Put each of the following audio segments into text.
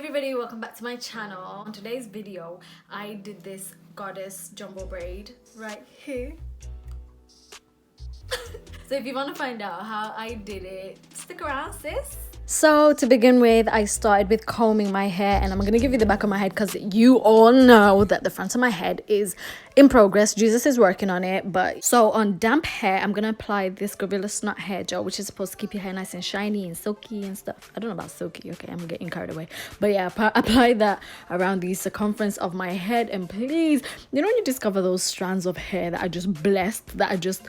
everybody, welcome back to my channel. On today's video, I did this goddess jumbo braid right here. So if you want to find out how I did it, stick around, sis. So to begin with, I started with combing my hair, and I'm going to give you the back of my head because you all know that the front of my head is in progress. Jesus is working on it. But so on damp hair, I'm going to apply this Gorilla Snot hair gel, which is supposed to keep your hair nice and shiny and silky and stuff. I don't know about silky, okay, I'm getting carried away. But yeah, apply that around the circumference of my head. And please, you know when you discover those strands of hair that are just blessed, that are just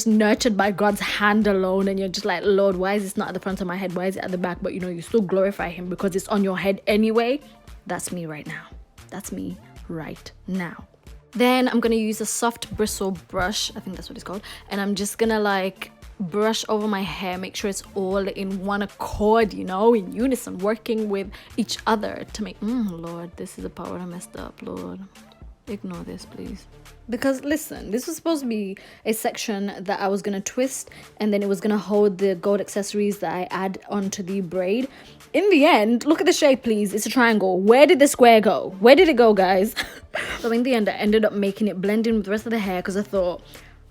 nurtured by God's hand alone, and you're just like, Lord, why is this not at the front of my head, why is it at the back? But you know, you still glorify him because it's on your head anyway. That's me right now. That's me right now. Then I'm gonna use a soft bristle brush, I think that's what it's called, and I'm just gonna like brush over my hair, make sure it's all in one accord, you know, in unison, working with each other to make Lord, this is the part where I messed up. Lord, ignore this, please. Because listen, this was supposed to be a section that I was going to twist, and then it was going to hold the gold accessories that I add onto the braid. In the end, look at the shape, please. It's a triangle. Where did the square go? Where did it go, guys? So in the end, I ended up making it blend in with the rest of the hair because I thought,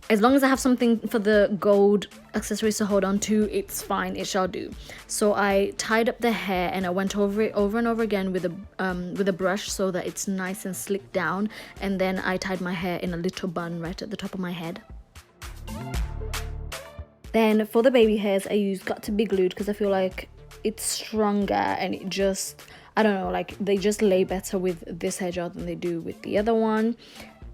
as long as I have something for the gold accessories to hold on to, it's fine, it shall do. So I tied up the hair and I went over it over and over again with a brush so that it's nice and slicked down. And then I tied my hair in a little bun right at the top of my head. Then for the baby hairs, I used Got to Be Glued because I feel like it's stronger and it just, I don't know, like they just lay better with this hair gel than they do with the other one.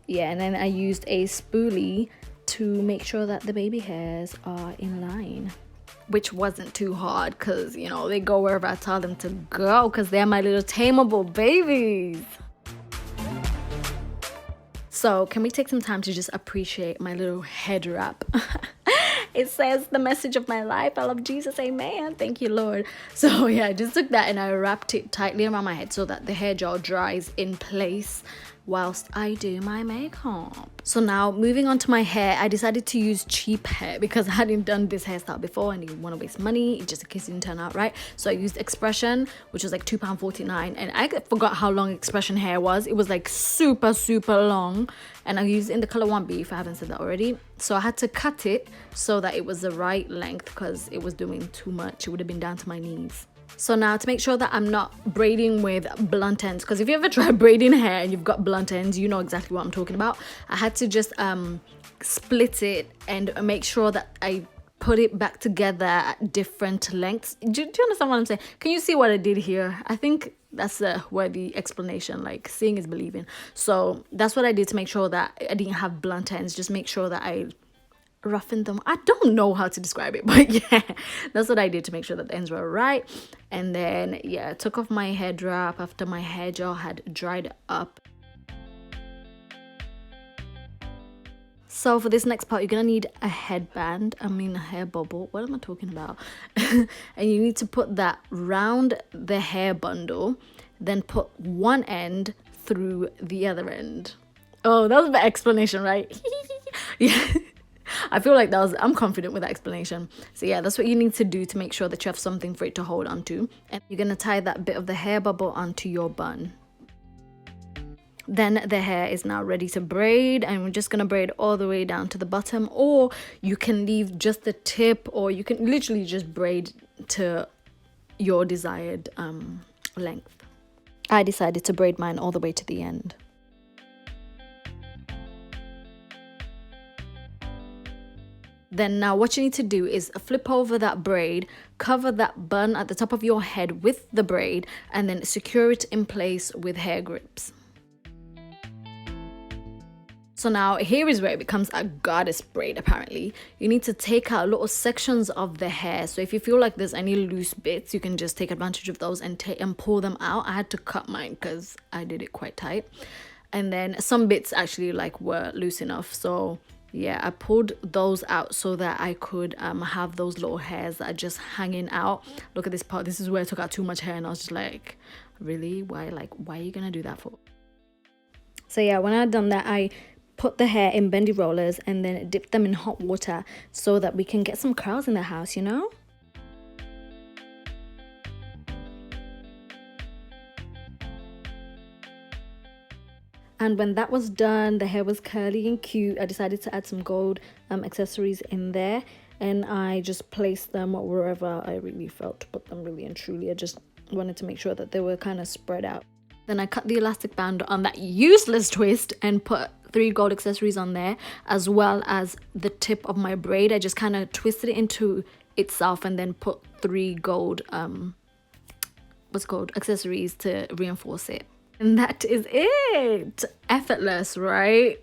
Yeah, and then I used a spoolie to make sure that the baby hairs are in line, which wasn't too hard because, you know, they go wherever I tell them to go because they're my little tameable babies. So can we take some time to just appreciate my little head wrap? It says the message of my life, I love Jesus, amen, thank you, Lord. So yeah, I just took that and I wrapped it tightly around my head so that the hair gel dries in place whilst I do my makeup. So now moving on to my hair, I decided to use cheap hair because I hadn't done this hairstyle before and I didn't want to waste money just in case it didn't turn out right. So I used Expression, which was like £2.49, and I forgot how long Expression hair was. It was like super long, and I used it in the color 1B if I haven't said that already. So I had to cut it so that it was the right length because it was doing too much. It would have been down to my knees. So now to make sure that I'm not braiding with blunt ends, because if you ever try braiding hair and you've got blunt ends, you know exactly what I'm talking about. I had to just split it and make sure that I put it back together at different lengths. Do you understand what I'm saying? Can you see what I did here? I think that's a worthy explanation, like seeing is believing. So that's what I did to make sure that I didn't have blunt ends, just make sure that I roughened them. I don't know how to describe it, but yeah, that's what I did to make sure that the ends were right. And then yeah, I took off my head wrap after my hair gel had dried up. So for this next part, you're gonna need a headband, a hair bubble, what am I talking about? And you need to put that round the hair bundle, then put one end through the other end. Oh, that was the explanation, right? Yeah, I feel like I'm confident with that explanation. So yeah, that's what you need to do to make sure that you have something for it to hold onto. And you're gonna tie that bit of the hair bubble onto your bun. Then the hair is now ready to braid, and we're just gonna braid all the way down to the bottom, or you can leave just the tip, or you can literally just braid to your desired length. I decided to braid mine all the way to the end. Then now what you need to do is flip over that braid, cover that bun at the top of your head with the braid, and then secure it in place with hair grips. So now here is where it becomes a goddess braid apparently. You need to take out little sections of the hair. So if you feel like there's any loose bits, you can just take advantage of those and pull them out. I had to cut mine because I did it quite tight. And then some bits actually like were loose enough. So yeah, I pulled those out so that I could have those little hairs that are just hanging out. Look at this part. This is where I took out too much hair and I was just like, really? Why are you gonna do that for? So yeah, when I had done that, I put the hair in bendy rollers and then dip them in hot water so that we can get some curls in the house, you know? And when that was done, the hair was curly and cute, I decided to add some gold accessories in there, and I just placed them wherever I really felt to put them, really and truly. I just wanted to make sure that they were kind of spread out. Then I cut the elastic band on that useless twist and put 3 gold accessories on there, as well as the tip of my braid. I just kind of twisted it into itself and then put 3 gold accessories to reinforce it. And that is it. Effortless, right?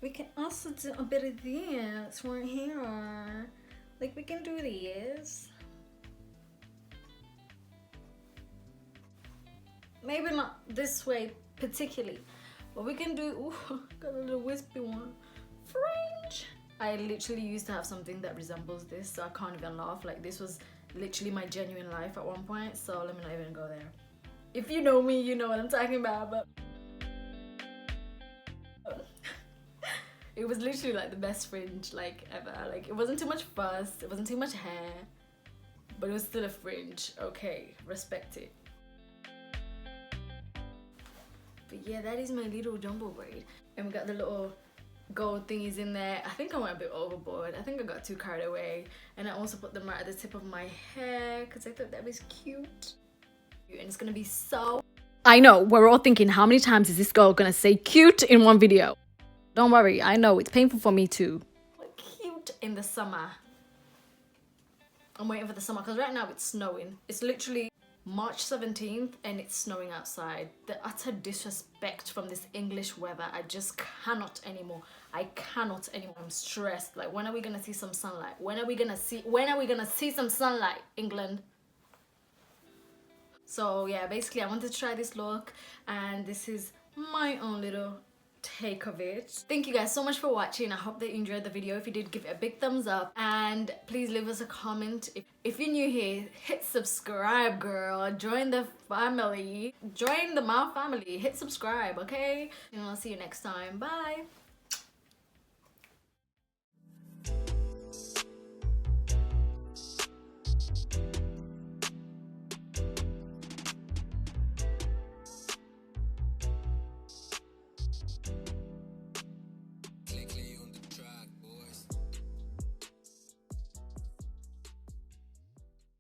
We can also do a bit of this right here. Like, we can do this. Maybe not this way particularly, but we can do, ooh, got a little wispy one. Fringe. I literally used to have something that resembles this, so I can't even laugh. Like, this was literally my genuine life at one point, so let me not even go there. If you know me, you know what I'm talking about, but it was literally like the best fringe like ever. Like, it wasn't too much fuss, it wasn't too much hair, but it was still a fringe. Okay, respect it. But yeah, that is my little jumbo braid. And we got the little gold thingies in there. I think I went a bit overboard. I think I got too carried away. And I also put them right at the tip of my hair because I thought that was cute. And it's gonna be so... I know, we're all thinking, how many times is this girl gonna say cute in one video? Don't worry, I know, it's painful for me too. Cute in the summer. I'm waiting for the summer because right now it's snowing. It's literally March 17th and it's snowing outside. The utter disrespect from this English weather, I just cannot anymore. I cannot anymore. I'm stressed. Like, when are we gonna see some sunlight? When are we gonna see some sunlight, England? So yeah, basically I wanted to try this look, and this is my own little take of it. Thank you guys so much for watching. I hope that you enjoyed the video. If you did, give it a big thumbs up, and please leave us a comment. If you're new here, hit subscribe, girl. Join the family. Join the my family. Hit subscribe, okay? And I'll see you next time. Bye.